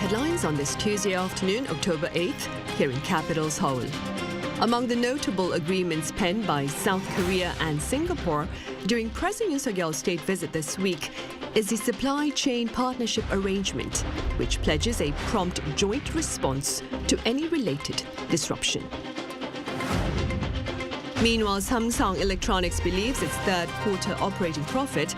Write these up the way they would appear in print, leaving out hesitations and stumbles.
headlines on this Tuesday afternoon, October 8th, here in capital Seoul. Among the notable agreements penned by South Korea and Singapore during President Yoon Suk-yeol's state visit this week is the supply chain partnership arrangement, which pledges a prompt joint response to any related disruption. Meanwhile, Samsung Electronics believes its third quarter operating profit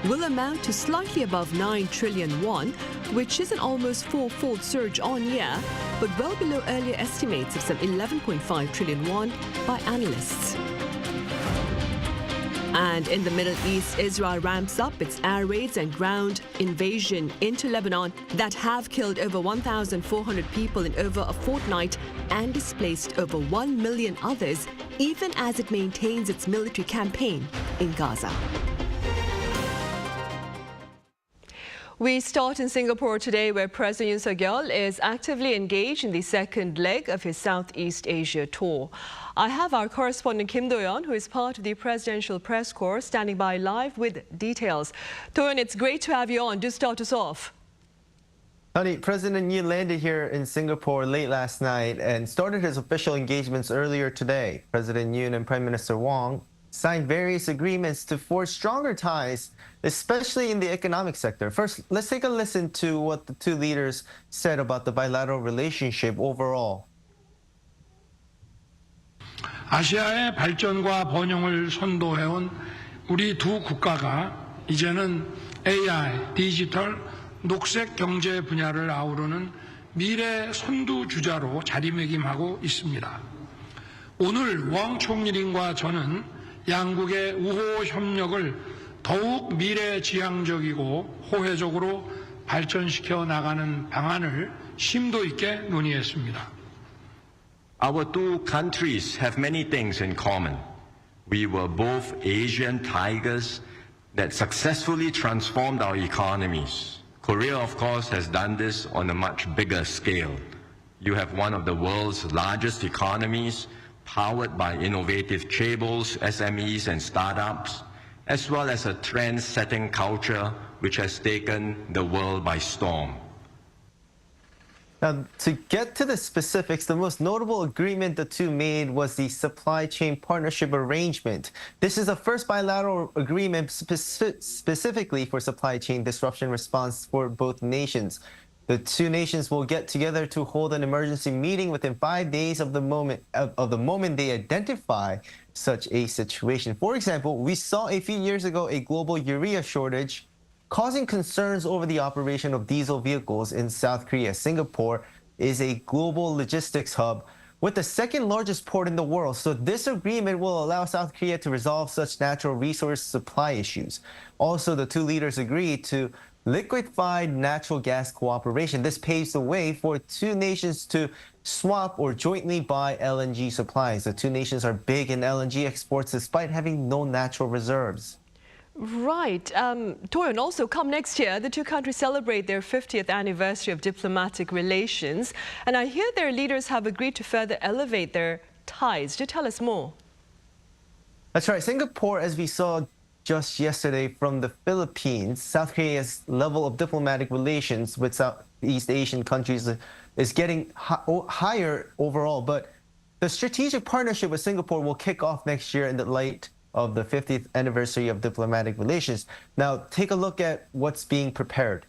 will amount to slightly above 9 trillion won, which is an almost four-fold surge on year, but well below earlier estimates of some 11.5 trillion won by analysts. And in the Middle East, Israel ramps up its air raids and ground invasion into Lebanon that have killed over 1,400 people in over a fortnight and displaced over 1 million others, even as it maintains its military campaign in Gaza. We start in Singapore today, where President Yoon Suk-yeol is actively engaged in the second leg of his Southeast Asia tour. I have our correspondent Kim Do-yeon, who is part of the presidential press corps, standing by live with details. Do-yeon, it's great to have you on. Do start us off. Honey, President Yoon landed here in Singapore late last night and started his official engagements earlier today. President Yoon and Prime Minister Wang signed various agreements to forge stronger ties, especially in the economic sector. First, let's take a listen to what the two leaders said about the bilateral relationship overall. 아시아의 발전과 번영을 선도해온 우리 두 국가가 이제는 AI, 디지털, 녹색 경제 분야를 아우르는 미래 선두주자로 자리매김하고 있습니다. 오늘 왕 총리님과 저는 양국의 우호 협력을 더욱 미래지향적이고 호혜적으로 발전시켜 나가는 방안을 심도 있게 논의했습니다. Our two countries have many things in common. We were both Asian tigers that successfully transformed our economies. Korea, of course, has done this on a much bigger scale. You have one of the world's largest economies, powered by innovative chaebols, SMEs, and startups, as well as a trend-setting culture which has taken the world by storm. Now, to get to the specifics, the most notable agreement the two made was the supply chain partnership arrangement. This is the first bilateral agreement specifically for supply chain disruption response for both nations. The two nations will get together to hold an emergency meeting within 5 days of the moment they identify such a situation. For example, we saw a few years ago a global urea shortage causing concerns over the operation of diesel vehicles in South Korea. Singapore is a global logistics hub with the second largest port in the world. So this agreement will allow South Korea to resolve such natural resource supply issues. Also, the two leaders agreed to liquefied natural gas cooperation. This paves the way for two nations to swap or jointly buy LNG supplies. The two nations are big in LNG exports despite having no natural reserves. Right. Do-yeon, also come next year, the two countries celebrate their 50th anniversary of diplomatic relations. And I hear their leaders have agreed to further elevate their ties. Do tell us more. That's right. Singapore, as we saw just yesterday from the Philippines, South Korea's level of diplomatic relations with Southeast Asian countries is getting higher overall. But the strategic partnership with Singapore will kick off next year in the light of the 50th anniversary of diplomatic relations. Now, take a look at what's being prepared.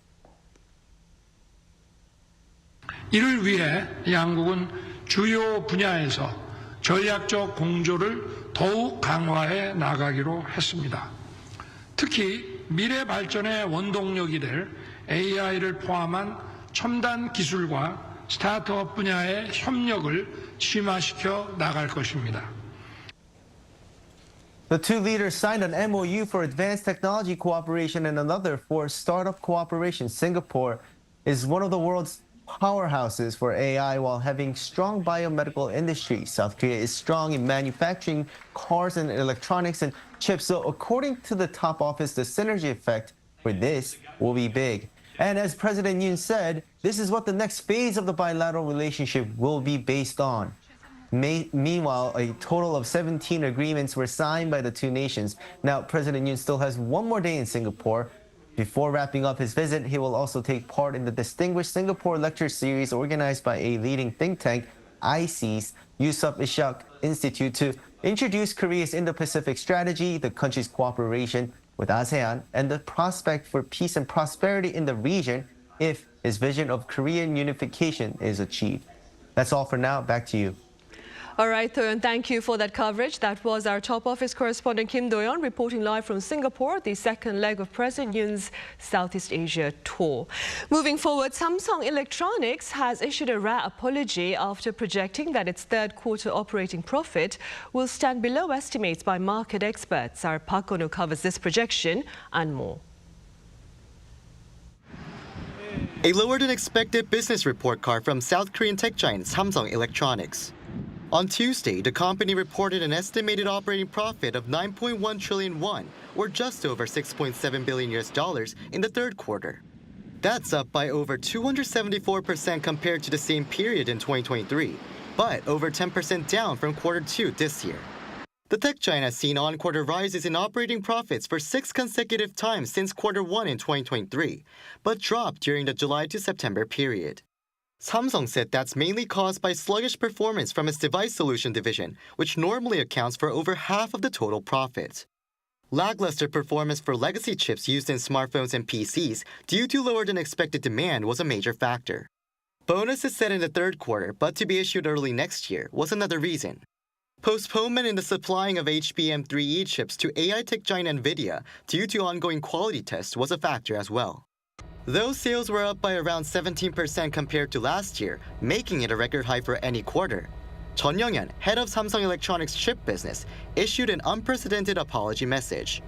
이를 위해 양국은 주요 분야에서 전략적 공조를 더욱 강화해 나가기로 했습니다. 특히 미래 발전의 원동력이 될 AI를 포함한 첨단 기술과 스타트업 분야의 협력을 심화시켜 나갈 것입니다. The two leaders signed an MOU for advanced technology cooperation and another for startup cooperation. Singapore is one of the world's powerhouses for AI while having strong biomedical industry. South Korea is strong in manufacturing cars and electronics and chips. So according to the top office, the synergy effect for this will be big. And as President Yoon said, this is what the next phase of the bilateral relationship will be based on. Meanwhile, a total of 17 agreements were signed by the two nations. Now, President Yoon still has one more day in Singapore Before wrapping up his visit, he will also take part in the Distinguished Singapore Lecture Series organized by a leading think tank, IC's Yusof Ishak Institute, to introduce Korea's Indo-Pacific strategy, the country's cooperation with ASEAN, and the prospect for peace and prosperity in the region if his vision of Korean unification is achieved. That's all for now. Back to you. All right, Thoyon, thank you for that coverage. That was our top office correspondent Kim Do-yeon reporting live from Singapore, the second leg of President Yoon's Southeast Asia tour. Moving forward, Samsung Electronics has issued a rare apology after projecting that its third quarter operating profit will stand below estimates by market experts. Our Park Won-woo covers this projection and more. A lower-than-expected business report card from South Korean tech giant Samsung Electronics. On Tuesday, the company reported an estimated operating profit of 9.1 trillion won, or just over $6.7 billion in the third quarter. That's up by over 274% compared to the same period in 2023, but over 10% down from quarter two this year. The tech giant has seen on-quarter rises in operating profits for 6 consecutive times since quarter one in 2023, but dropped during the July to September period. Samsung said that's mainly caused by sluggish performance from its device solution division, which normally accounts for over half of the total profit. Lackluster performance for legacy chips used in smartphones and PCs due to lower-than-expected demand was a major factor. Bonuses set in the third quarter, but to be issued early next year, was another reason. Postponement in the supplying of HBM3E chips to AI tech giant NVIDIA due to ongoing quality tests was a factor as well. Those sales were up by around 17% compared to last year, making it a record high for any quarter. Jeon Young-hyun, head of Samsung Electronics chip business, issued an unprecedented apology message.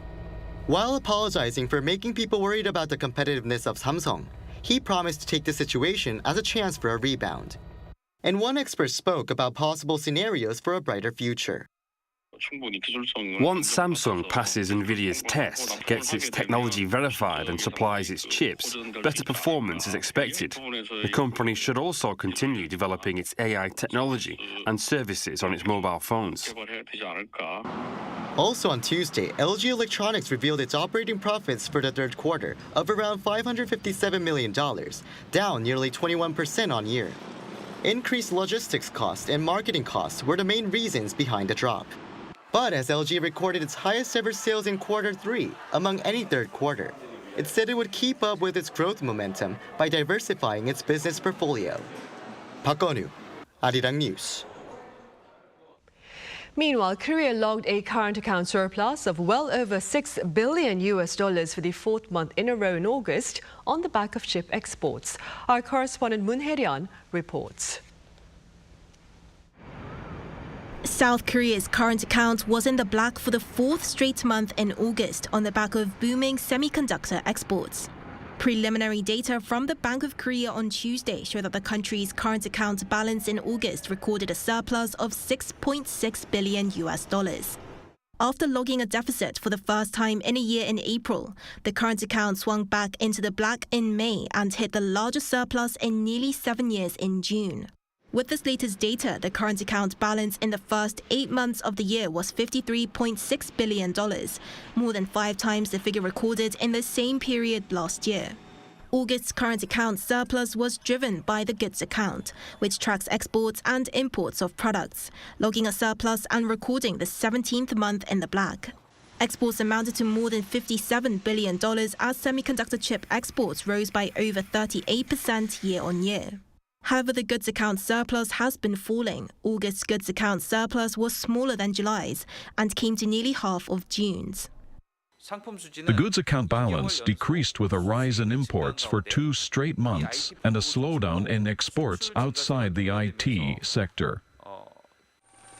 While apologizing for making people worried about the competitiveness of Samsung, he promised to take the situation as a chance for a rebound. And one expert spoke about possible scenarios for a brighter future. Once Samsung passes NVIDIA's test, gets its technology verified and supplies its chips, better performance is expected. The company should also continue developing its AI technology and services on its mobile phones. Also on Tuesday, LG Electronics revealed its operating profits for the third quarter of around $557 million, down nearly 21% on year. Increased logistics costs and marketing costs were the main reasons behind the drop. But as LG recorded its highest ever sales in quarter three among any third quarter, it said it would keep up with its growth momentum by diversifying its business portfolio. Park Won-woo, Arirang News. Meanwhile, Korea logged a current account surplus of well over $6 billion for the fourth month in a row in August on the back of chip exports. Our correspondent Moon Hae-ryun reports. South Korea's current account was in the black for the fourth straight month in August on the back of booming semiconductor exports. Preliminary data from the Bank of Korea on Tuesday show that the country's current account balance in August recorded a surplus of $6.6 billion. After logging a deficit for the first time in a year in April, the current account swung back into the black in May and hit the largest surplus in nearly 7 years in June. With this latest data, the current account balance in the first 8 months of the year was $53.6 billion, more than 5 times the figure recorded in the same period last year. August's current account surplus was driven by the goods account, which tracks exports and imports of products, logging a surplus and recording the 17th month in the black. Exports amounted to more than $57 billion as semiconductor chip exports rose by over 38% year-on-year. However, the goods account surplus has been falling. August's goods account surplus was smaller than July's and came to nearly half of June's. The goods account balance decreased with a rise in imports for 2 straight months and a slowdown in exports outside the IT sector.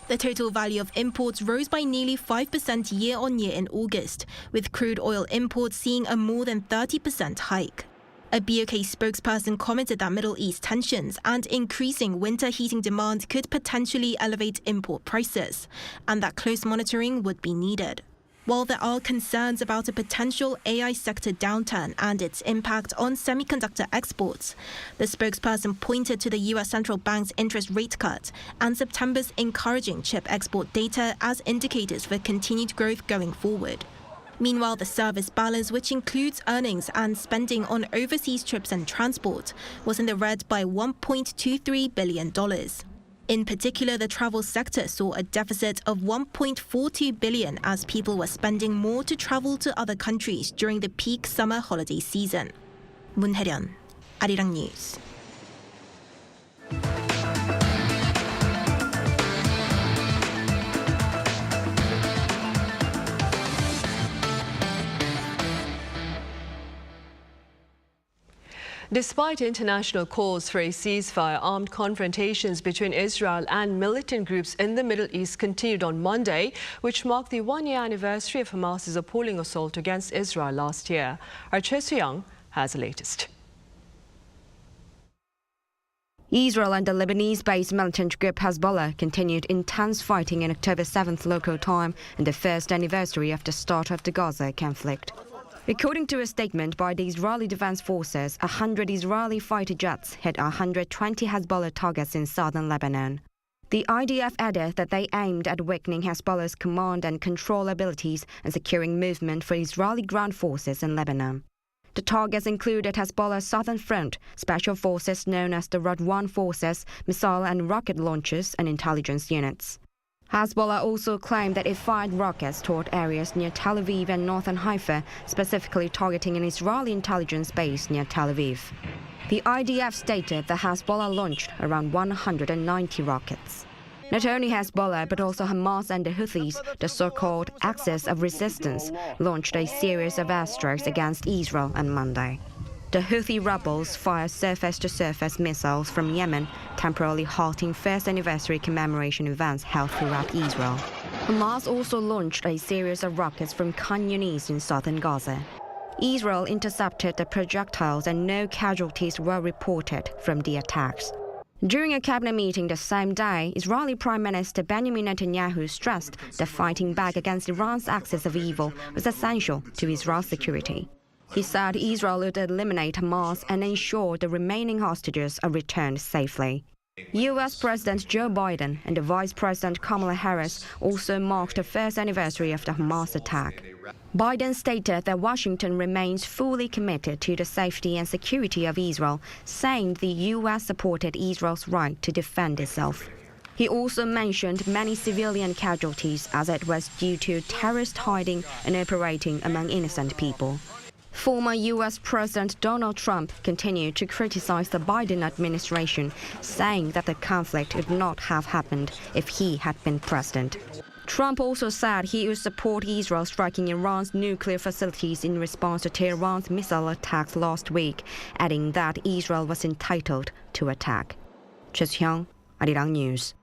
The total value of imports rose by nearly 5% year-on-year in August, with crude oil imports seeing a more than 30% hike. A BOK spokesperson commented that Middle East tensions and increasing winter heating demand could potentially elevate import prices, and that close monitoring would be needed. While there are concerns about a potential AI sector downturn and its impact on semiconductor exports, the spokesperson pointed to the US Central Bank's interest rate cut and September's encouraging chip export data as indicators for continued growth going forward. Meanwhile, the service balance, which includes earnings and spending on overseas trips and transport, was in the red by $1.23 billion. In particular, the travel sector saw a deficit of $1.42 billion as people were spending more to travel to other countries during the peak summer holiday season. 문혜련, Arirang News. Despite international calls for a ceasefire, armed confrontations between Israel and militant groups in the Middle East continued on Monday, which marked the one-year anniversary of Hamas's appalling assault against Israel last year. Our Jeju has the latest. Israel and the Lebanese-based militant group Hezbollah continued intense fighting in October 7th local time and the first anniversary of the start of the Gaza conflict. According to a statement by the Israeli Defense Forces, 100 Israeli fighter jets hit 120 Hezbollah targets in southern Lebanon. The IDF added that they aimed at weakening Hezbollah's command and control abilities and securing movement for Israeli ground forces in Lebanon. The targets included Hezbollah's southern front, special forces known as the Radwan forces, missile and rocket launchers, and intelligence units. Hezbollah also claimed that it fired rockets toward areas near Tel Aviv and northern Haifa, specifically targeting an Israeli intelligence base near Tel Aviv. The IDF stated that Hezbollah launched around 190 rockets. Not only Hezbollah, but also Hamas and the Houthis, the so-called Axis of Resistance, launched a series of airstrikes against Israel on Monday. The Houthi rebels fired surface-to-surface missiles from Yemen, temporarily halting first anniversary commemoration events held throughout Israel. Hamas also launched a series of rockets from Khan Yunis in southern Gaza. Israel intercepted the projectiles and no casualties were reported from the attacks. During a cabinet meeting the same day, Israeli Prime Minister Benjamin Netanyahu stressed that fighting back against Iran's axis of evil was essential to Israel's security. He said Israel would eliminate Hamas and ensure the remaining hostages are returned safely. U.S. President Joe Biden and the Vice President Kamala Harris also marked the first anniversary of the Hamas attack. Biden stated that Washington remains fully committed to the safety and security of Israel, saying the U.S. supported Israel's right to defend itself. He also mentioned many civilian casualties as it was due to terrorists hiding and operating among innocent people. Former U.S. President Donald Trump continued to criticize the Biden administration, saying that the conflict would not have happened if he had been president. Trump also said he would support Israel striking Iran's nuclear facilities in response to Tehran's missile attacks last week, adding that Israel was entitled to attack. Jeju, Arirang News.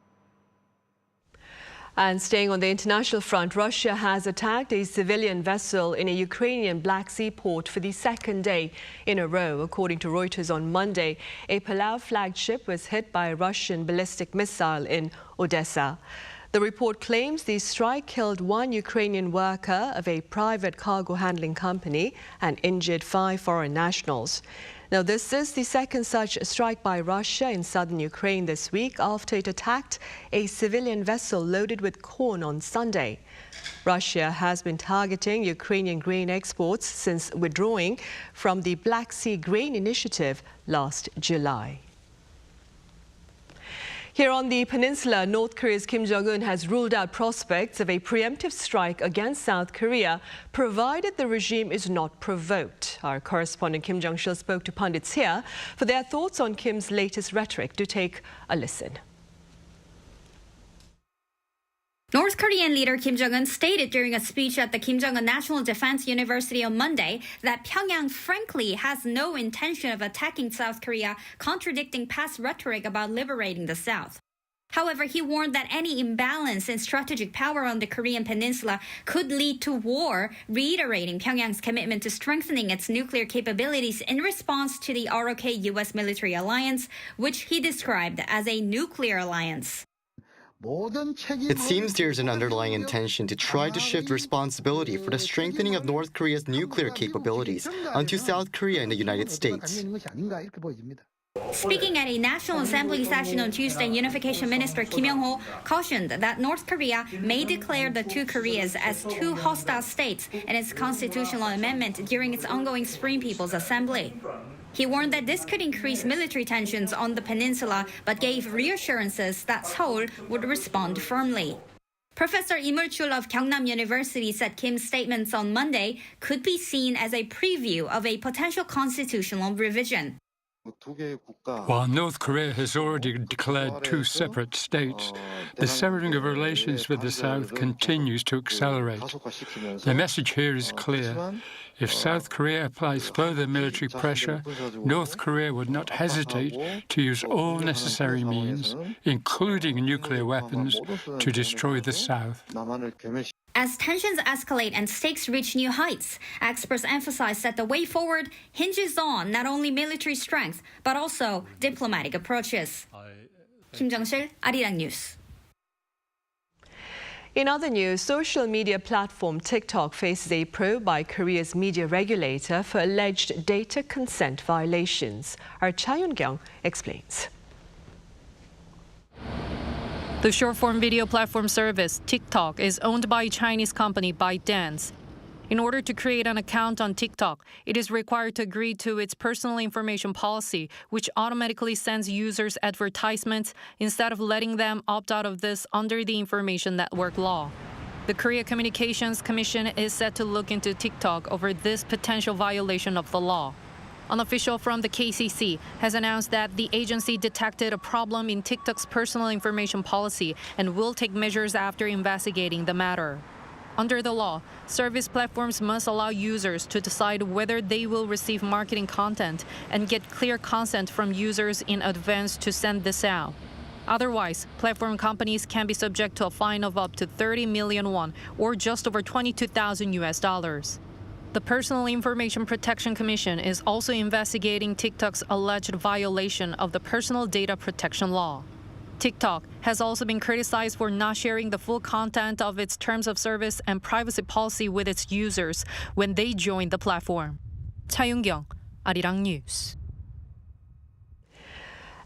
And staying on the international front, Russia has attacked a civilian vessel in a Ukrainian Black Sea port for the second day in a row. According to Reuters on Monday, a Palau-flagged ship was hit by a Russian ballistic missile in Odesa. The report claims the strike killed one Ukrainian worker of a private cargo handling company and injured 5 foreign nationals. Now, this is the second such strike by Russia in southern Ukraine this week after it attacked a civilian vessel loaded with corn on Sunday. Russia has been targeting Ukrainian grain exports since withdrawing from the Black Sea Grain Initiative last July. Here on the peninsula, North Korea's Kim Jong-un has ruled out prospects of a preemptive strike against South Korea, provided the regime is not provoked. Our correspondent Kim Jong-sil spoke to pundits here for their thoughts on Kim's latest rhetoric. Do take a listen. North Korean leader Kim Jong-un stated during a speech at the Kim Jong-un National Defense University on Monday that Pyongyang frankly has no intention of attacking South Korea, contradicting past rhetoric about liberating the South. However, he warned that any imbalance in strategic power on the Korean peninsula could lead to war, reiterating Pyongyang's commitment to strengthening its nuclear capabilities in response to the ROK-US military alliance, which he described as a nuclear alliance. It seems there's an underlying intention to try to shift responsibility for the strengthening of North Korea's nuclear capabilities onto South Korea and the United States. Speaking at a National Assembly session on Tuesday, Unification Minister Kim Jong-un cautioned that North Korea may declare the two Koreas as two hostile states in its constitutional amendment during its ongoing Spring People's Assembly. He warned that this could increase military tensions on the peninsula, but gave reassurances that Seoul would respond firmly. Professor Lee Mul-chul of Gyeongnam University said Kim's statements on Monday could be seen as a preview of a potential constitutional revision. While North Korea has already declared two separate states, the severing of relations with the South continues to accelerate. The message here is clear. If South Korea applies further military pressure, North Korea would not hesitate to use all necessary means, including nuclear weapons, to destroy the South. As tensions escalate and stakes reach new heights, experts emphasize that the way forward hinges on not only military strength, but also diplomatic approaches. Kim Jong-sil, Arirang News. In other news, social media platform TikTok faces a probe by Korea's media regulator for alleged data consent violations. Our Cha Yoon-kyung explains. The short-form video platform service, TikTok, is owned by Chinese company ByteDance. In order to create an account on TikTok, it is required to agree to its personal information policy, which automatically sends users advertisements instead of letting them opt out of this under the Information Network law. The Korea Communications Commission is set to look into TikTok over this potential violation of the law. An official from the KCC has announced that the agency detected a problem in TikTok's personal information policy and will take measures after investigating the matter. Under the law, service platforms must allow users to decide whether they will receive marketing content and get clear consent from users in advance to send this out. Otherwise, platform companies can be subject to a fine of up to 30 million won, or just over $22,000. The Personal Information Protection Commission is also investigating TikTok's alleged violation of the Personal Data Protection Law. TikTok has also been criticized for not sharing the full content of its terms of service and privacy policy with its users when they join the platform. Cha Yoon-kyung, Arirang News.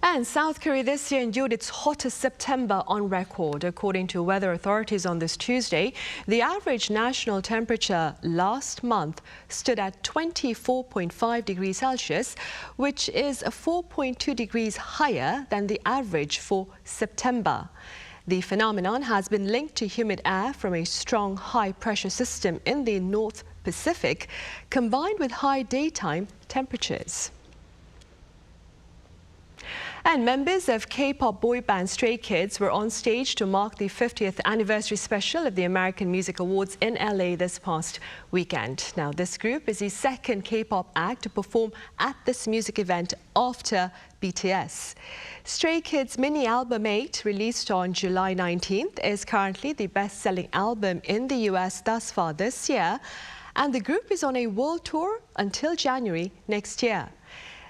And South Korea this year endured its hottest September on record. According to weather authorities on this Tuesday, the average national temperature last month stood at 24.5 degrees Celsius, which is 4.2 degrees higher than the average for September. The phenomenon has been linked to humid air from a strong high-pressure system in the North Pacific, combined with high daytime temperatures. And members of K-pop boy band Stray Kids were on stage to mark the 50th anniversary special of the American Music Awards in LA this past weekend. Now, this group is the second K-pop act to perform at this music event after BTS. Stray Kids' mini album 8, released on July 19th, is currently the best-selling album in the US thus far this year, and the group is on a world tour until January next year.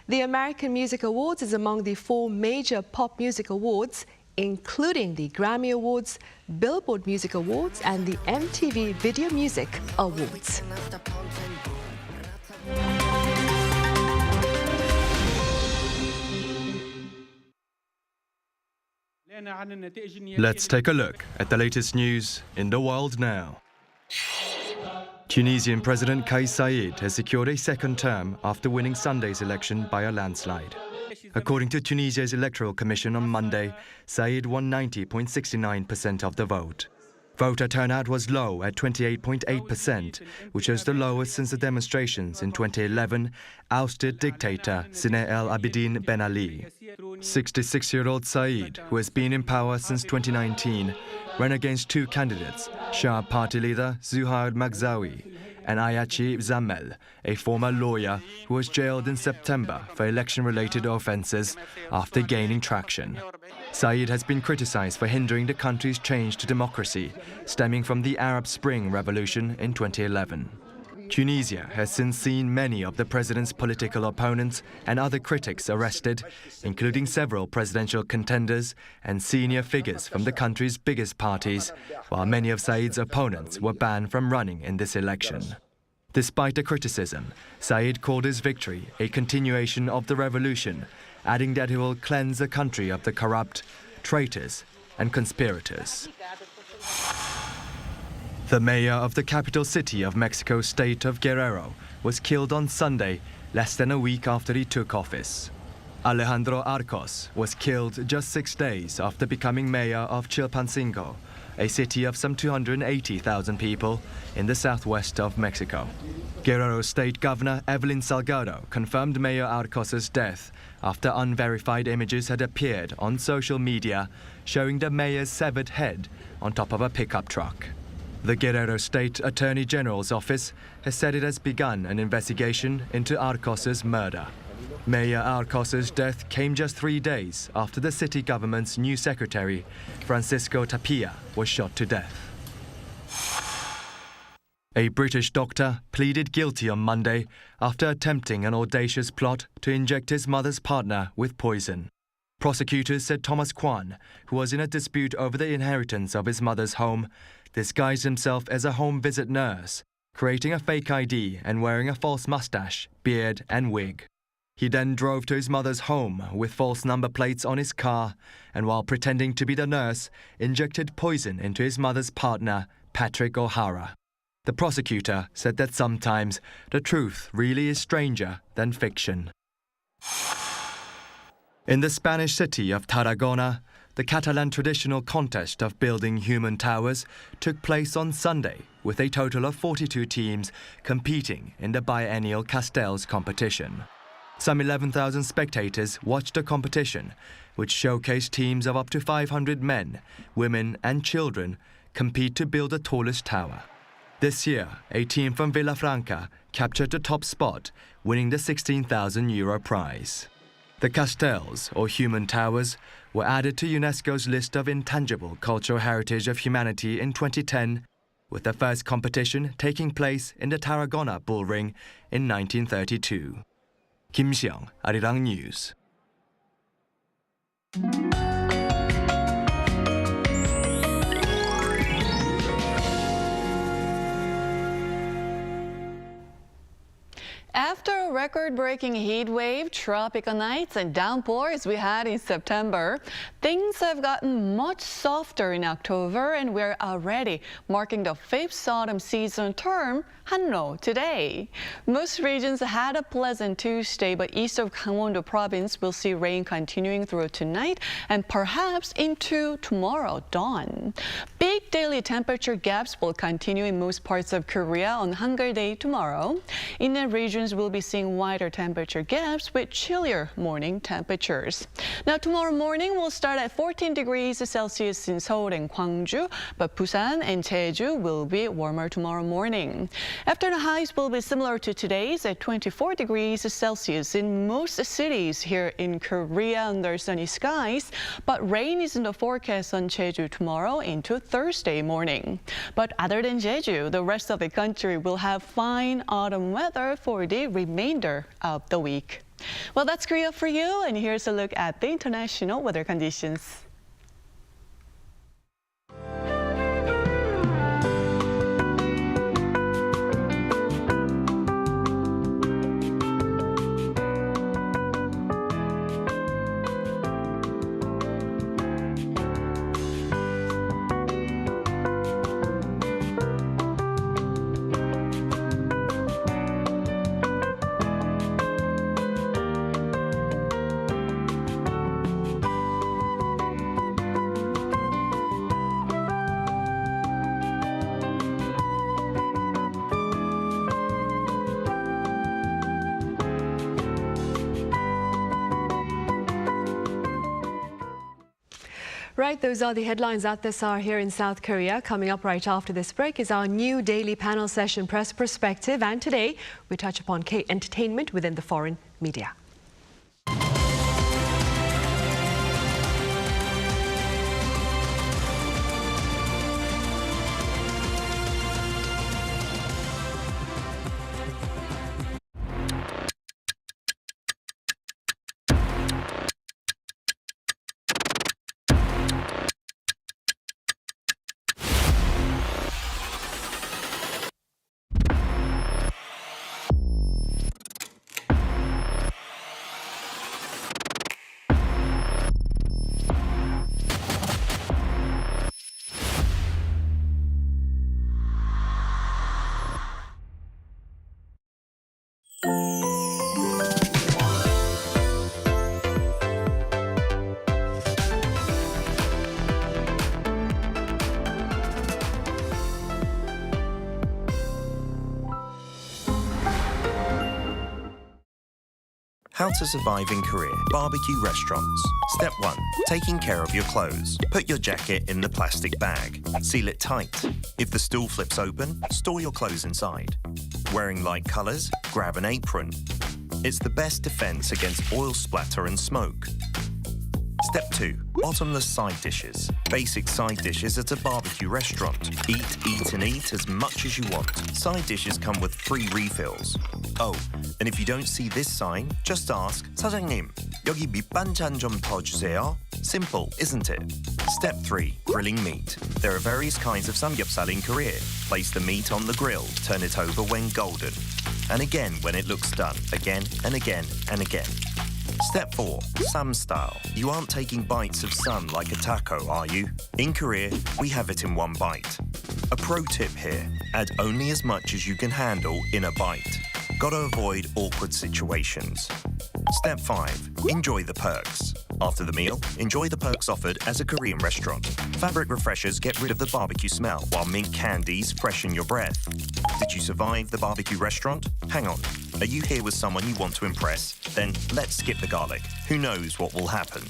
The American Music Awards is among the 4 major pop music awards, including the Grammy Awards, Billboard Music Awards, and the MTV Video Music Awards. Let's take a look at the latest news in the world now. Tunisian President Kais Saied has secured a second term after winning Sunday's election by a landslide. According to Tunisia's Electoral Commission on Monday, Saied won 90.69% of the vote. Voter turnout was low at 28.8%, which is the lowest since the demonstrations in 2011 ousted dictator Zine El Abidine Ben Ali. 66-year-old Saied, who has been in power since 2019, ran against 2 candidates, Shah party leader Zuhair Magzawi and Ayachi Zamel, a former lawyer who was jailed in September for election-related offences after gaining traction. Saied has been criticized for hindering the country's change to democracy, stemming from the Arab Spring Revolution in 2011. Tunisia has since seen many of the president's political opponents and other critics arrested, including several presidential contenders and senior figures from the country's biggest parties, while many of Saied's opponents were banned from running in this election. Despite the criticism, Saied called his victory a continuation of the revolution adding that he will cleanse the country of the corrupt, traitors, and conspirators. The mayor of the capital city of Mexico's state of Guerrero was killed on Sunday, less than a week after he took office. Alejandro Arcos was killed just 6 days after becoming mayor of Chilpancingo, a city of some 280,000 people in the southwest of Mexico. Guerrero State Governor Evelyn Salgado confirmed Mayor Arcos's death after unverified images had appeared on social media showing the mayor's severed head on top of a pickup truck. The Guerrero State Attorney General's office has said it has begun an investigation into Arcos's murder. Mayor Arcos's death came just 3 days after the city government's new secretary, Francisco Tapia, was shot to death. A British doctor pleaded guilty on Monday after attempting an audacious plot to inject his mother's partner with poison. Prosecutors said Thomas Kwan, who was in a dispute over the inheritance of his mother's home, disguised himself as a home visit nurse, creating a fake ID and wearing a false mustache, beard, and wig. He then drove to his mother's home with false number plates on his car and, while pretending to be the nurse, injected poison into his mother's partner, Patrick O'Hara. The prosecutor said that sometimes the truth really is stranger than fiction. In the Spanish city of Tarragona, the Catalan traditional contest of building human towers took place on Sunday, with a total of 42 teams competing in the biennial Castells competition. Some 11,000 spectators watched the competition, which showcased teams of up to 500 men, women and children compete to build the tallest tower. This year, a team from Villafranca captured the top spot, winning the €16,000 prize. The Castells, or human towers, were added to UNESCO's list of intangible cultural heritage of humanity in 2010, with the first competition taking place in the Tarragona Bull Ring in 1932. Kim Xiang, Arirang News. After a record-breaking heat wave, tropical nights, and downpours we had in September, things have gotten much softer in October, and we're already marking the 5th autumn season term, Hangul, today. Most regions had a pleasant Tuesday, but east of Gangwon province will see rain continuing through tonight and perhaps into tomorrow dawn. Big daily temperature gaps will continue in most parts of Korea on Hangul Day tomorrow. Inland regions will be seeing wider temperature gaps with chillier morning temperatures. Now tomorrow morning will start at 14 degrees Celsius in Seoul and Gwangju, but Busan and Jeju will be warmer tomorrow morning. Afternoon highs will be similar to today's at 24 degrees Celsius in most cities here in Korea under sunny skies, but rain is in the forecast on Jeju tomorrow into Thursday morning. But other than Jeju, the rest of the country will have fine autumn weather for the remainder of the week. Well, that's Korea for you, and here's a look at the international weather conditions. Right, those are the headlines at this hour here in South Korea. Coming up right after this break is our new daily panel session, Press Perspective. And today, we touch upon entertainment within the foreign media. How to survive in Korea. Barbecue restaurants. Step 1. Taking care of your clothes. Put your jacket in the plastic bag. Seal it tight. If the stool flips open, store your clothes inside. Wearing light colors? Grab an apron. It's the best defense against oil splatter and smoke. Step 2. Bottomless side dishes. Basic side dishes at a barbecue restaurant. Eat, and eat as much as you want. Side dishes come with free refills. Oh, and if you don't see this sign, just ask, 사장님, 여기 밑반찬 좀 더 주세요. Simple, isn't it? Step 3. Grilling meat. There are various kinds of samgyeopsal in Korea. Place the meat on the grill. Turn it over when golden. And again when it looks done. Again and again and again. Step 4. Sam style. You aren't taking bites of sam like a taco, are you? In Korea, we have it in one bite. A pro tip here. Add only as much as you can handle in a bite. Gotta avoid awkward situations. Step 5. Enjoy the perks. After the meal, enjoy the perks offered as a Korean restaurant. Fabric refreshers get rid of the barbecue smell, while mint candies freshen your breath. Did you survive the barbecue restaurant? Hang on. Are you here with someone you want to impress? Then let's skip the garlic. Who knows what will happen?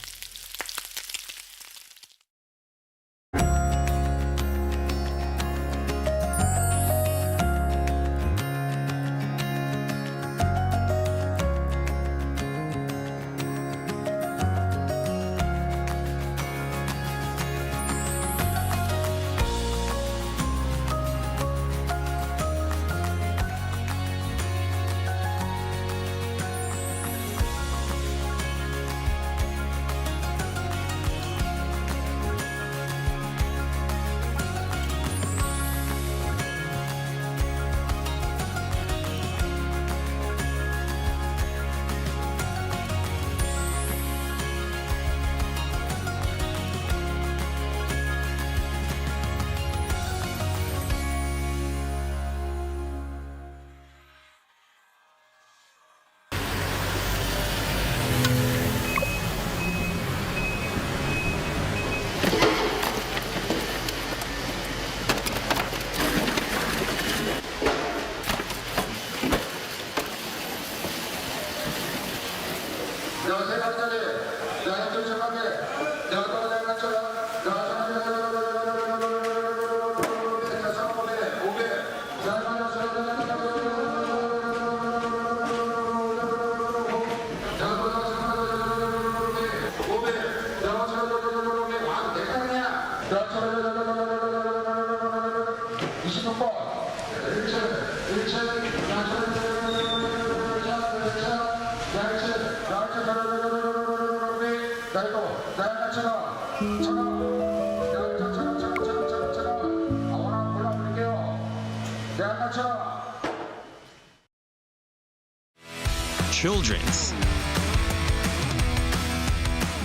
Children's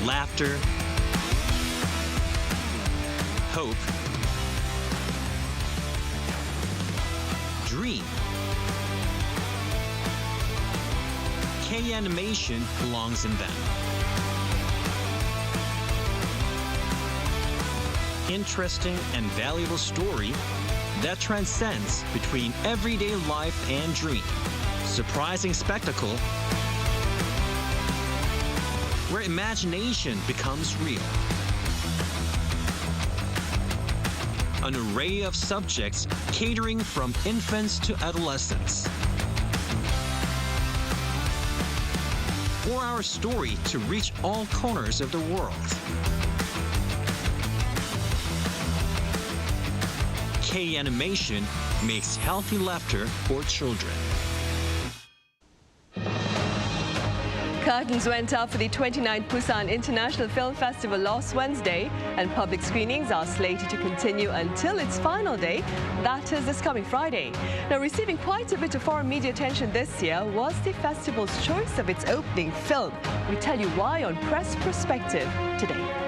laughter, hope, dream. K-animation belongs in them. Interesting and valuable story that transcends between everyday life and dream. Surprising spectacle where imagination becomes real. An array of subjects catering from infants to adolescents. For our story to reach all corners of the world. K-animation makes healthy laughter for children. Curtains went up for the 29th Busan International Film Festival last Wednesday, and public screenings are slated to continue until its final day, that is this coming Friday. Now, receiving quite a bit of foreign media attention this year was the festival's choice of its opening film. We tell you why on Press Perspective today.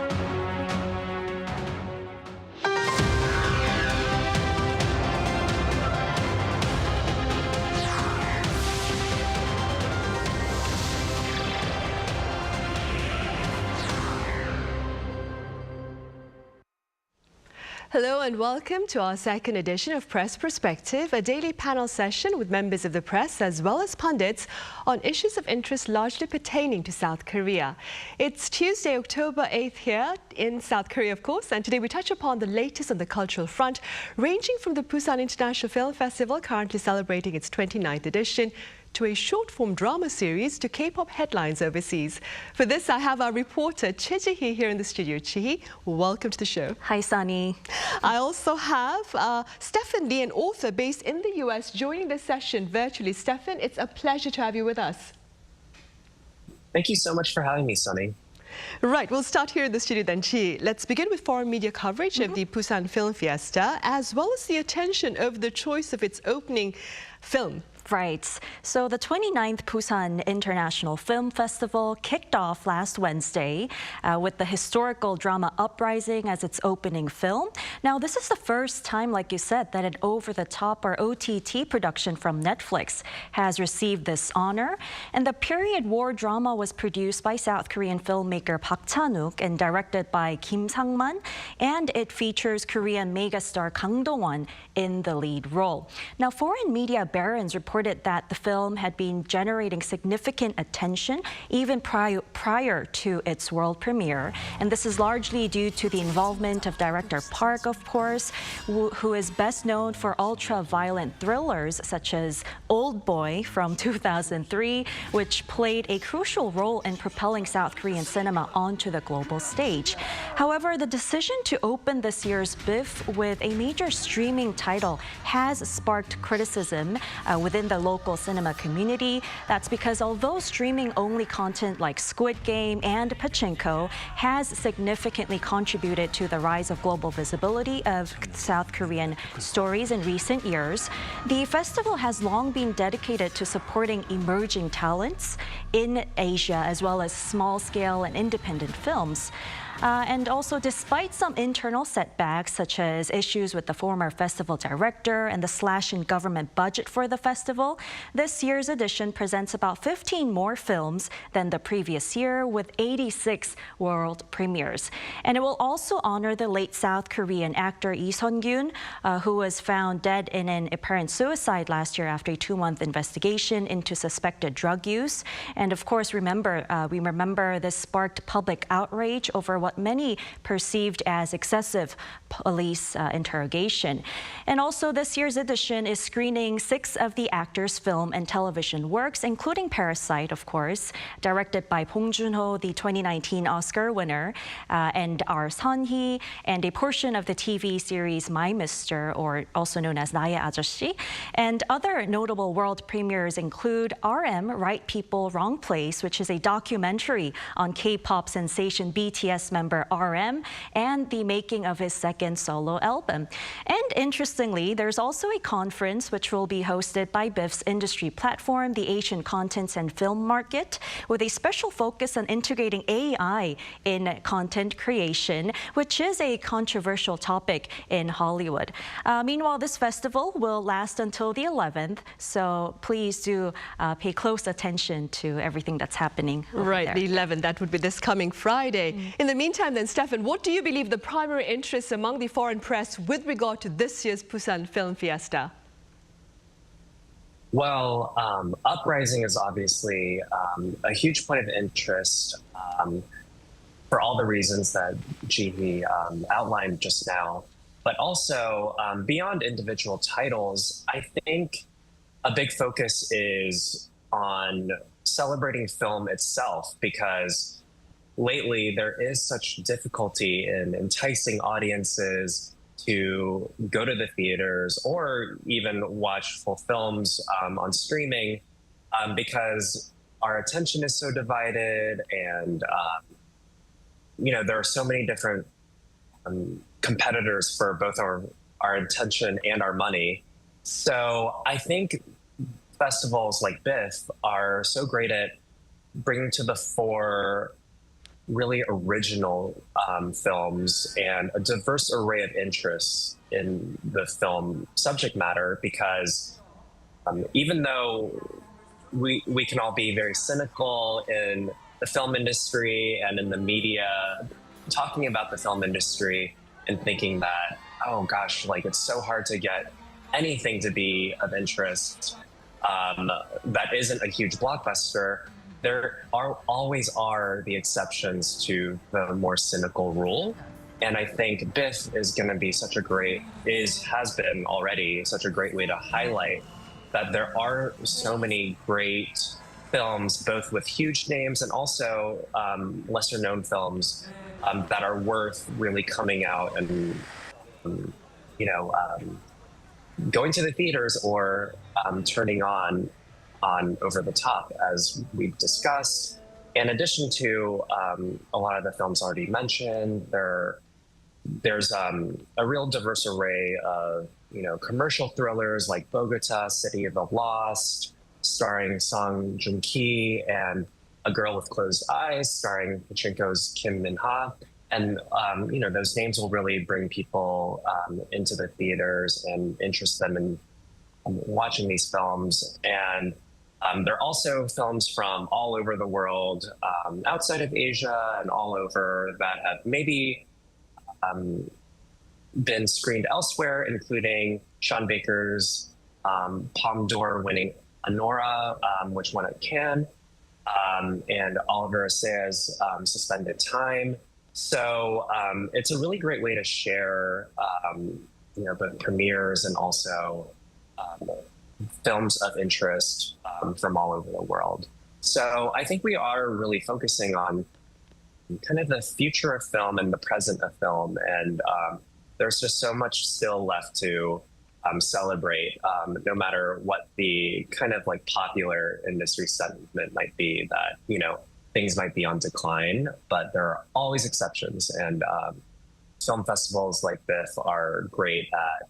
Hello and welcome to our second edition of Press Perspective, a daily panel session with members of the press as well as pundits on issues of interest largely pertaining to South Korea. It's Tuesday, October 8th here in South Korea, of course, and today we touch upon the latest on the cultural front, ranging from the Busan International Film Festival, currently celebrating its 29th edition, to a short-form drama series to K-pop headlines overseas. For this, I have our reporter, Ji here in the studio. Chi, welcome to the show. Hi, Sunny. I also have Stephen Lee, an author based in the US, joining this session virtually. Stephen, it's a pleasure to have you with us. Thank you so much for having me, Sunny. Right, we'll start here in the studio then, Chi. Let's begin with foreign media coverage of the Busan Film Fiesta, as well as the attention over the choice of its opening film. Right. So the 29th Busan International Film Festival kicked off last Wednesday with the historical drama Uprising as its opening film. Now, this is the first time, like you said, that an over-the-top or OTT production from Netflix has received this honor. And the period war drama was produced by South Korean filmmaker Park Chan-wook and directed by Kim Sang-man. And it features Korean megastar Kang Do-won in the lead role. Now, foreign media barons reported that the film had been generating significant attention even prior to its world premiere. And this is largely due to the involvement of director Park, of course, who is best known for ultra-violent thrillers such as Old Boy from 2003, which played a crucial role in propelling South Korean cinema onto the global stage. However, the decision to open this year's BIFF with a major streaming title has sparked criticism within the local cinema community. That's because although streaming-only content like Squid Game and Pachinko has significantly contributed to the rise of global visibility of South Korean stories in recent years, the festival has long been dedicated to supporting emerging talents in Asia, as well as small-scale and independent films. And also, despite some internal setbacks, such as issues with the former festival director and the slash in government budget for the festival, this year's edition presents about 15 more films than the previous year, with 86 world premieres. And it will also honor the late South Korean actor Lee Sun-gyun, who was found dead in an apparent suicide last year after a 2-month investigation into suspected drug use. And of course, we remember this sparked public outrage over what many perceived as excessive police interrogation. And also, this year's edition is screening 6 of the actor's film and television works, including Parasite, of course, directed by Bong Joon-ho, the 2019 Oscar winner, and R. Sun-hee, and a portion of the TV series My Mister, or also known as 나의 아저씨. And other notable world premieres include RM, Right People, Wrong Place, which is a documentary on K-pop sensation BTS member RM and the making of his second solo album. And interestingly, there's also a conference which will be hosted by BIFF's industry platform, the Asian Contents and Film Market, with a special focus on integrating AI in content creation, which is a controversial topic in Hollywood. Meanwhile, this festival will last until the 11th, so please do pay close attention to everything that's happening over Right, there. the 11th, that would be this coming Friday. In the meantime then, Stefan, what do you believe the primary interests among the foreign press with regard to this year's Busan Film Fiesta? Well, Uprising is obviously a huge point of interest for all the reasons that Ji outlined just now. But also, beyond individual titles, I think a big focus is on celebrating film itself, because lately there is such difficulty in enticing audiences to go to the theaters or even watch full films on streaming, because our attention is so divided, and there are so many different competitors for both our attention and our money. So I think festivals like BIFF are so great at bringing to the fore really original films and a diverse array of interests in the film subject matter, because even though we can all be very cynical in the film industry and in the media talking about the film industry and thinking that, oh gosh, like it's so hard to get anything to be of interest that isn't a huge blockbuster, there always are the exceptions to the more cynical rule. And I think BIFF is going to be has been already such a great way to highlight that there are so many great films, both with huge names and also lesser known films that are worth really coming out and, going to the theaters or turning on over the top, as we've discussed. In addition to a lot of the films already mentioned, there's a real diverse array of commercial thrillers like Bogota, City of the Lost, starring Song Joong-ki, and A Girl with Closed Eyes, starring Pachinko's Kim Min-ha. And those names will really bring people into the theaters and interest them in watching these films. And there are also films from all over the world, outside of Asia and all over, that have maybe been screened elsewhere, including Sean Baker's Palme d'Or winning Anora, which won at Cannes, and Oliver Assayas's Suspended Time. So it's a really great way to share, both premieres and also films of interest from all over the world. So I think we are really focusing on kind of the future of film and the present of film. And there's just so much still left to celebrate, no matter what the kind of like popular industry sentiment might be, that, things might be on decline, but there are always exceptions. And film festivals like this are great at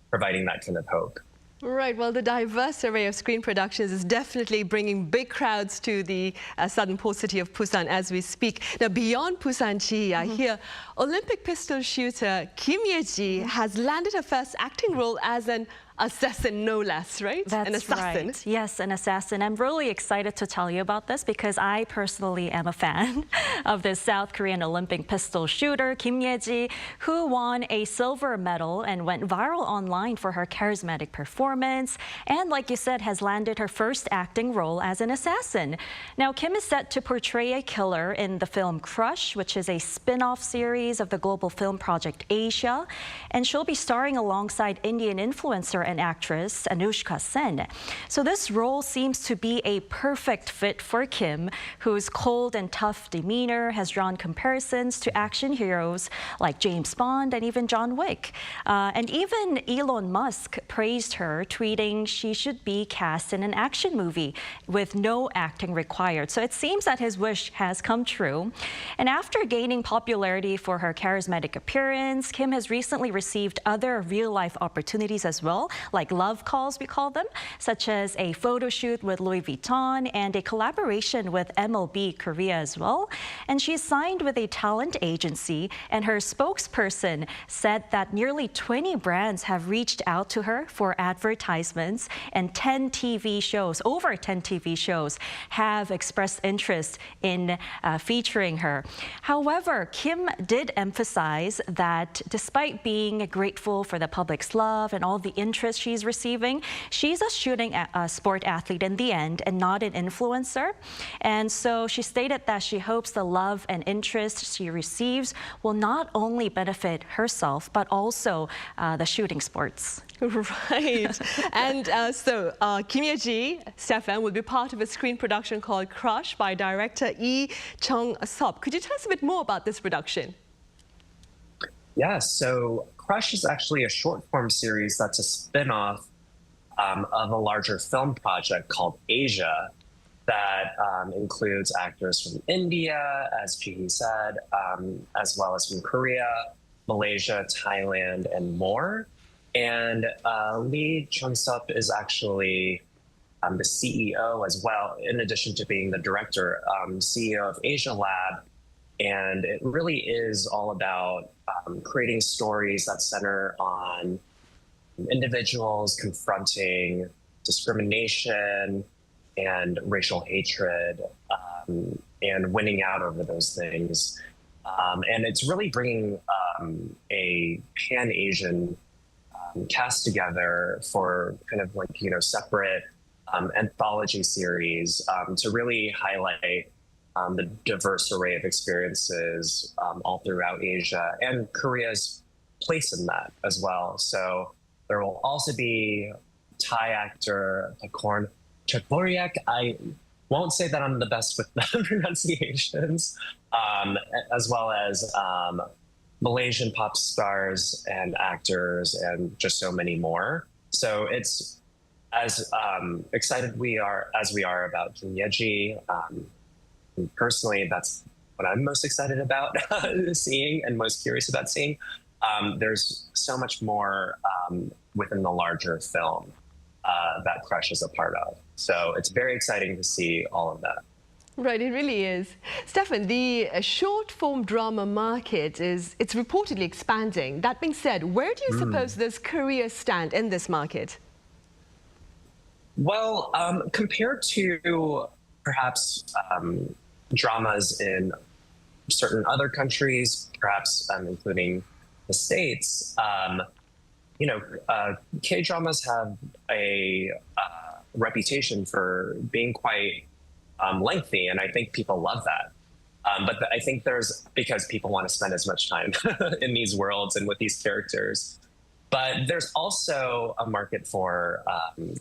providing that kind of hope. Right, well, the diverse array of screen productions is definitely bringing big crowds to the southern port city of Busan as we speak. Now, beyond Busan-ji, I hear Olympic pistol shooter Kim Ye-ji has landed her first acting role as an assassin, no less, right? That's an assassin. Right. Yes, an assassin. I'm really excited to tell you about this because I personally am a fan of this South Korean Olympic pistol shooter, Kim Ye-ji, who won a silver medal and went viral online for her charismatic performance. And like you said, has landed her first acting role as an assassin. Now, Kim is set to portray a killer in the film Crush, which is a spin-off series of the global film project Asia. And she'll be starring alongside Indian influencer and actress Anushka Sen. So this role seems to be a perfect fit for Kim, whose cold and tough demeanor has drawn comparisons to action heroes like James Bond and even John Wick. And even Elon Musk praised her, tweeting she should be cast in an action movie with no acting required. So it seems that his wish has come true. And after gaining popularity for her charismatic appearance, Kim has recently received other real-life opportunities as well, like love calls, we call them, such as a photo shoot with Louis Vuitton and a collaboration with MLB Korea as well. And she's signed with a talent agency, and her spokesperson said that nearly 20 brands have reached out to her for advertisements, and over 10 TV shows have expressed interest in featuring her. However, Kim did emphasize that despite being grateful for the public's love and all the interest she's receiving, she's a shooting sport athlete in the end and not an influencer. And so she stated that she hopes the love and interest she receives will not only benefit herself, but also the shooting sports. Right. And so Kim Ye-ji, Stefan, will be part of a screen production called Crush by director Lee Chung-sop. Could you tell us a bit more about this production? Yeah, so Crush is actually a short-form series that's a spin-off of a larger film project called Asia that includes actors from India, as Jihi said, as well as from Korea, Malaysia, Thailand, and more. And Lee Chung-sop is actually the CEO as well, in addition to being the director, CEO of Asia Lab. And it really is all about creating stories that center on individuals confronting discrimination and racial hatred and winning out over those things And it's really bringing a pan-Asian cast together for kind of like, separate anthology series to really highlight the diverse array of experiences all throughout Asia and Korea's place in that as well. So there will also be Thai actor Pakorn Chakboriak. I won't say that I'm the best with the pronunciations, as well as Malaysian pop stars and actors and just so many more. So it's as excited as we are about Kim Yeji. Personally, that's what I'm most excited about seeing and most curious about seeing. There's so much more within the larger film that Crush is a part of. So it's very exciting to see all of that. Right, it really is. Stefan, the short-form drama market it's reportedly expanding. That being said, where do you suppose does Korea stand in this market? Well, compared to perhaps dramas in certain other countries, perhaps including the States, K-dramas have a reputation for being quite lengthy, and I think people love that. But I think because people want to spend as much time in these worlds and with these characters. But there's also a market for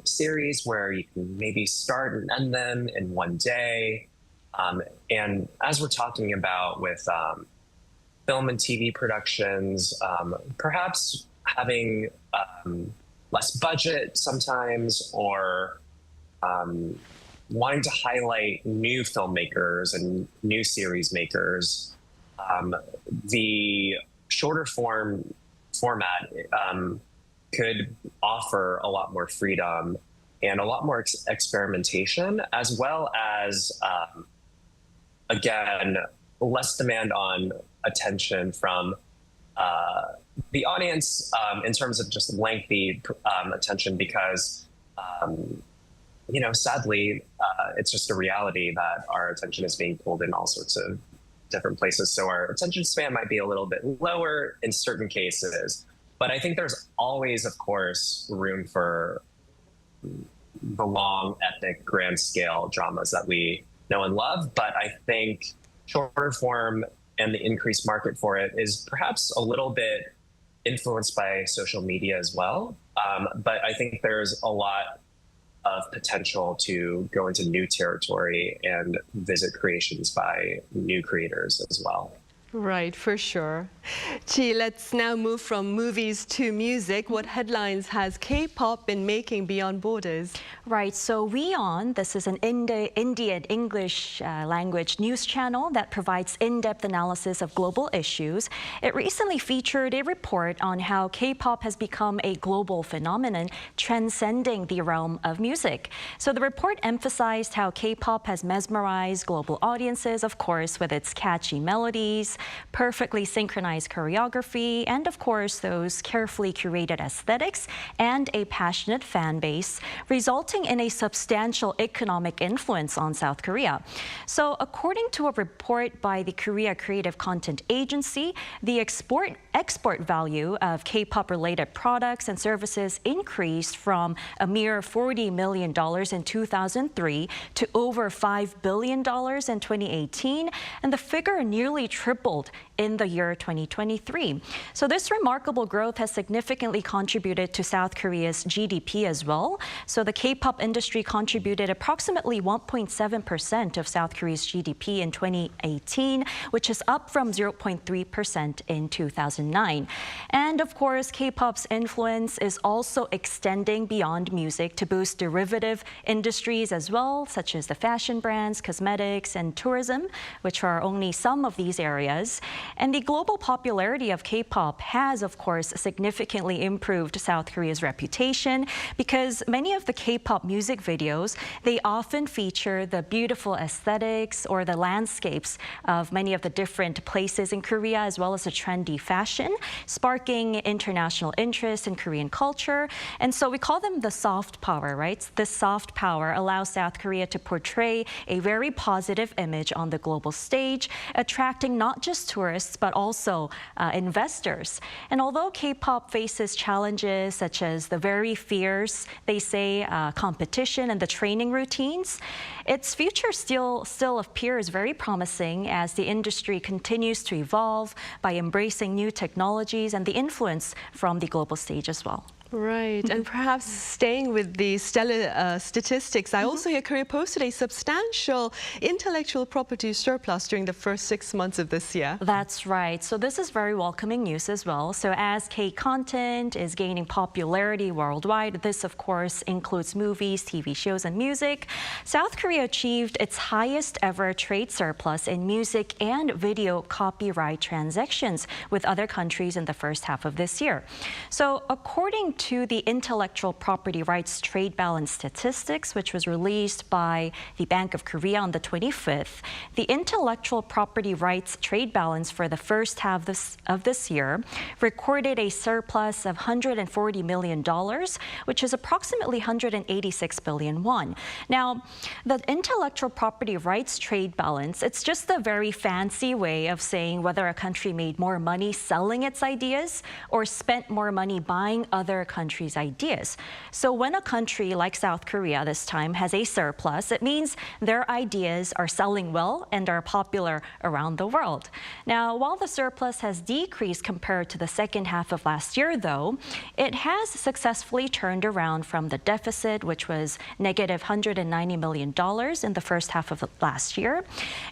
series where you can maybe start and end them in one day. And as we're talking about with film and TV productions, perhaps having less budget sometimes, or wanting to highlight new filmmakers and new series makers, the shorter format could offer a lot more freedom and a lot more experimentation, as well as, again, less demand on attention from the audience in terms of just lengthy attention, because sadly, it's just a reality that our attention is being pulled in all sorts of different places. So our attention span might be a little bit lower in certain cases. But I think there's always, of course, room for the long, epic, grand scale dramas that we know and love. But I think shorter form and the increased market for it is perhaps a little bit influenced by social media as well. But I think there's a lot of potential to go into new territory and visit creations by new creators as well. Right, for sure. Chi, let's now move from movies to music. What headlines has K-pop been making beyond borders? Right, so WEON, this is an Indian English language news channel that provides in-depth analysis of global issues. It recently featured a report on how K-pop has become a global phenomenon, transcending the realm of music. So the report emphasized how K-pop has mesmerized global audiences, of course, with its catchy melodies, perfectly synchronized choreography, and of course those carefully curated aesthetics and a passionate fan base, resulting in a substantial economic influence on South Korea. So according to a report by the Korea Creative Content Agency, the export value of K-pop related products and services increased from a mere $40 million in 2003 to over $5 billion in 2018, and the figure nearly tripled in the year 2023. So this remarkable growth has significantly contributed to South Korea's GDP as well. So the K-pop industry contributed approximately 1.7% of South Korea's GDP in 2018, which is up from 0.3% in 2009. And of course, K-pop's influence is also extending beyond music to boost derivative industries as well, such as the fashion brands, cosmetics, and tourism, which are only some of these areas. And the global popularity of K-pop has, of course, significantly improved South Korea's reputation, because many of the K-pop music videos, they often feature the beautiful aesthetics or the landscapes of many of the different places in Korea, as well as the trendy fashion, sparking international interest in Korean culture. And so we call them the soft power, right? This soft power allows South Korea to portray a very positive image on the global stage, attracting not just tourists, but also investors. And although K-pop faces challenges such as the very fierce, they say, competition and the training routines, its future still appears very promising as the industry continues to evolve by embracing new technologies and the influence from the global stage as well. Right, and perhaps staying with the stellar statistics, I also hear Korea posted a substantial intellectual property surplus during the first 6 months of this year. That's right. So this is very welcoming news as well. So as K-content is gaining popularity worldwide, this of course includes movies, TV shows, and music. South Korea achieved its highest ever trade surplus in music and video copyright transactions with other countries in the first half of this year. So according to the Intellectual Property Rights Trade Balance Statistics, which was released by the Bank of Korea on the 25th, the intellectual property rights trade balance for the first half of this year recorded a surplus of $140 million, which is approximately 186 billion won. Now, the intellectual property rights trade balance, it's just a very fancy way of saying whether a country made more money selling its ideas or spent more money buying other countries' ideas. So when a country like South Korea this time has a surplus, it means their ideas are selling well and are popular around the world. Now, while the surplus has decreased compared to the second half of last year, though, it has successfully turned around from the deficit, which was negative $190 million in the first half of last year.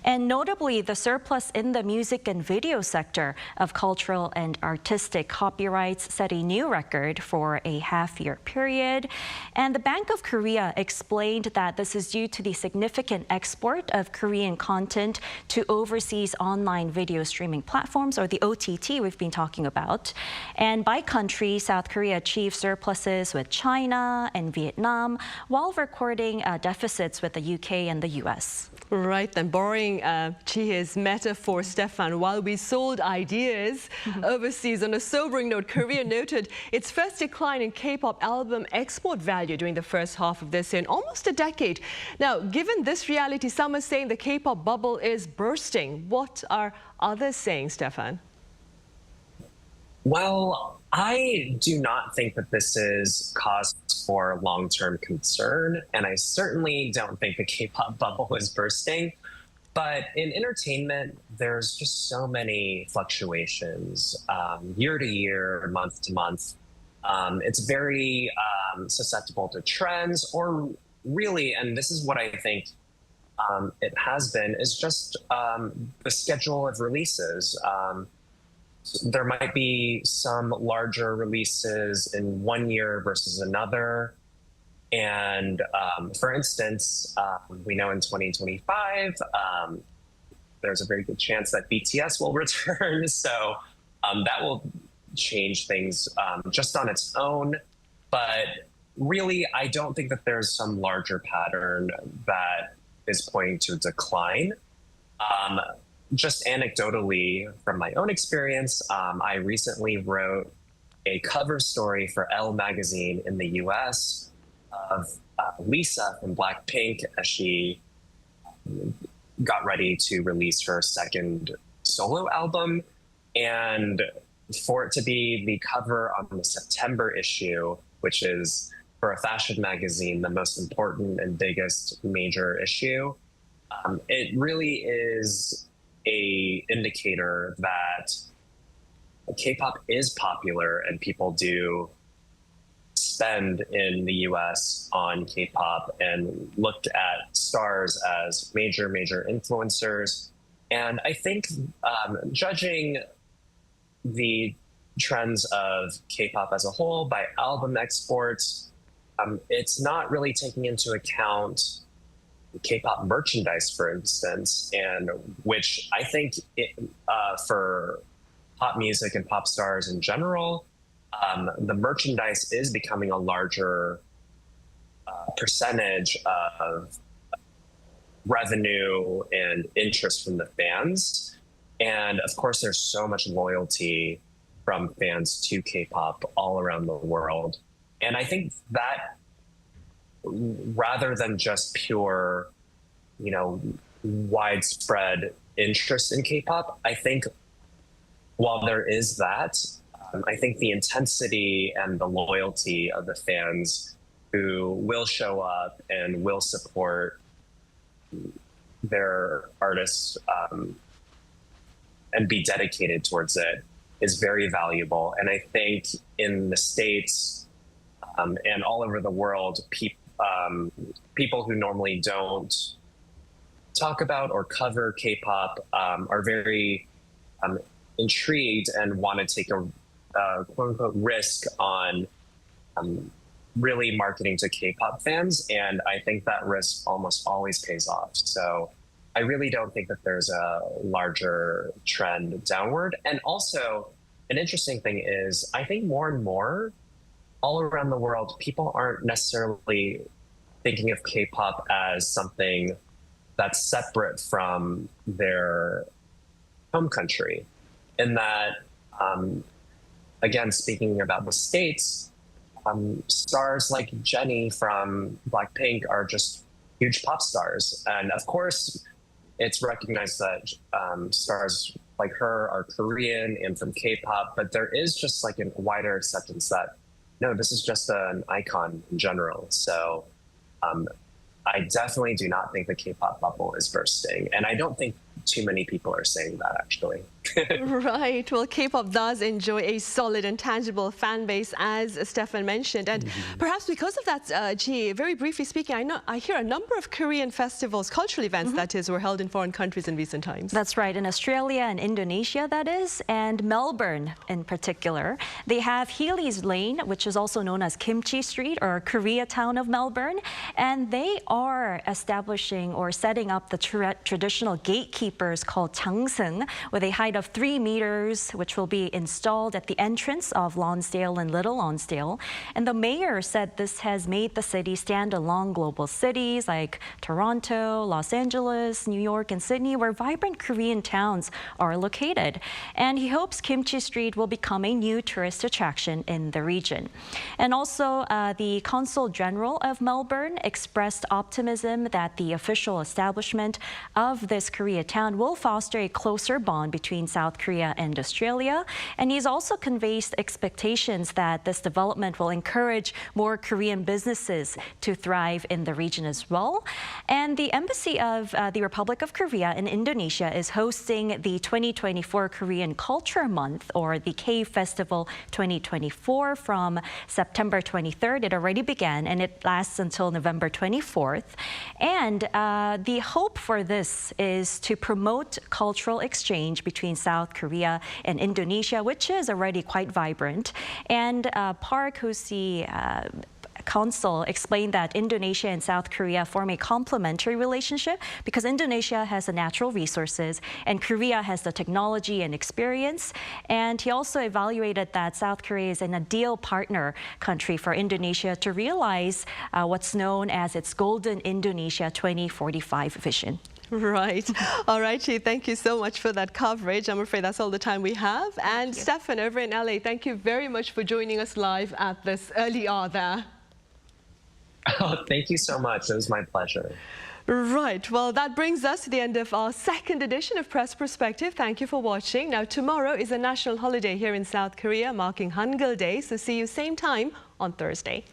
And notably, the surplus in the music and video sector of cultural and artistic copyrights set a new record for a half-year period. And the Bank of Korea explained that this is due to the significant export of Korean content to overseas online video streaming platforms, or the OTT we've been talking about. And by country, South Korea achieved surpluses with China and Vietnam, while recording deficits with the UK and the US. Right, then borrowing Chihe's metaphor, Stefan, while we sold ideas overseas, on a sobering note, Korea noted its first decline in K-pop album export value during the first half of this year in almost a decade. Now, given this reality, some are saying the K-pop bubble is bursting. What are others saying, Stefan? Well, I do not think that this is cause for long-term concern, and I certainly don't think the K-pop bubble is bursting. But in entertainment, there's just so many fluctuations, year to year, month to month. It's very susceptible to trends, or really, and this is what I think it has been, is just the schedule of releases. There might be some larger releases in one year versus another. And for instance, we know in 2025, there's a very good chance that BTS will return. So that will change things just on its own. But really, I don't think that there's some larger pattern that is pointing to a decline. Just anecdotally, from my own experience, I recently wrote a cover story for Elle magazine in the US of Lisa from Blackpink as she got ready to release her second solo album. And for it to be the cover on the September issue, which is for a fashion magazine, the most important and biggest major issue, it really is a indicator that K-pop is popular and people do spend in the US on K-pop and looked at stars as major influencers. And I think judging the trends of K-pop as a whole by album exports, it's not really taking into account K-pop merchandise, for instance, and which I think for pop music and pop stars in general, the merchandise is becoming a larger percentage of revenue and interest from the fans. And of course, there's so much loyalty from fans to K-pop all around the world. And I think that rather than just pure, widespread interest in K-pop. I think while there is that, I think the intensity and the loyalty of the fans who will show up and will support their artists and be dedicated towards it is very valuable. And I think in the States and all over the world, people who normally don't talk about or cover K-pop are very intrigued and want to take a quote unquote risk on really marketing to K-pop fans. And I think that risk almost always pays off. So I really don't think that there's a larger trend downward. And also an interesting thing is I think more and more all around the world, people aren't necessarily thinking of K-pop as something that's separate from their home country. In that, again, speaking about the States, stars like Jennie from Blackpink are just huge pop stars. And of course, it's recognized that stars like her are Korean and from K-pop, but there is just like a wider acceptance that, no, this is just an icon in general. So I definitely do not think the K-pop bubble is bursting. And I don't think too many people are saying that, actually. Right. Well, K-pop does enjoy a solid and tangible fan base, as Stefan mentioned. And perhaps because of that, Ji, very briefly speaking, I hear a number of Korean festivals, cultural events, that is, were held in foreign countries in recent times. That's right. In Australia and Indonesia, that is, and Melbourne in particular. They have Healy's Lane, which is also known as Kimchi Street or Koreatown of Melbourne. And they are establishing or setting up the traditional gatekeepers called Changseung, with a height of 3 meters, which will be installed at the entrance of Lonsdale and Little Lonsdale. And the mayor said this has made the city stand along global cities like Toronto, Los Angeles, New York, and Sydney, where vibrant Korean towns are located. And he hopes Kimchi Street will become a new tourist attraction in the region. And also, the Consul General of Melbourne expressed optimism that the official establishment of this Koreatown will foster a closer bond between South Korea and Australia. And he's also conveyed expectations that this development will encourage more Korean businesses to thrive in the region as well. And the Embassy of the Republic of Korea in Indonesia is hosting the 2024 Korean Culture Month, or the K-Festival 2024, from September 23rd. It already began and it lasts until November 24th. And the hope for this is to promote cultural exchange between South Korea and Indonesia, which is already quite vibrant. And Park, who's the consul, explained that Indonesia and South Korea form a complementary relationship because Indonesia has the natural resources and Korea has the technology and experience. And he also evaluated that South Korea is an ideal partner country for Indonesia to realize what's known as its Golden Indonesia 2045 vision. Right. All right, Chi, thank you so much for that coverage. I'm afraid that's all the time we have. And Stefan, over in LA, thank you very much for joining us live at this early hour there. Oh, thank you so much. It was my pleasure. Right. Well, that brings us to the end of our second edition of Press Perspective. Thank you for watching. Now, tomorrow is a national holiday here in South Korea, marking Hangul Day. So see you same time on Thursday.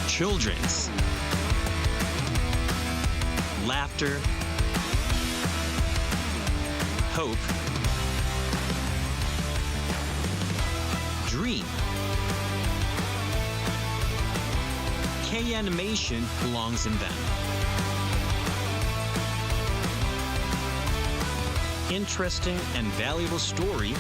Children's laughter, hope, dream. K-animation belongs in them. Interesting and valuable story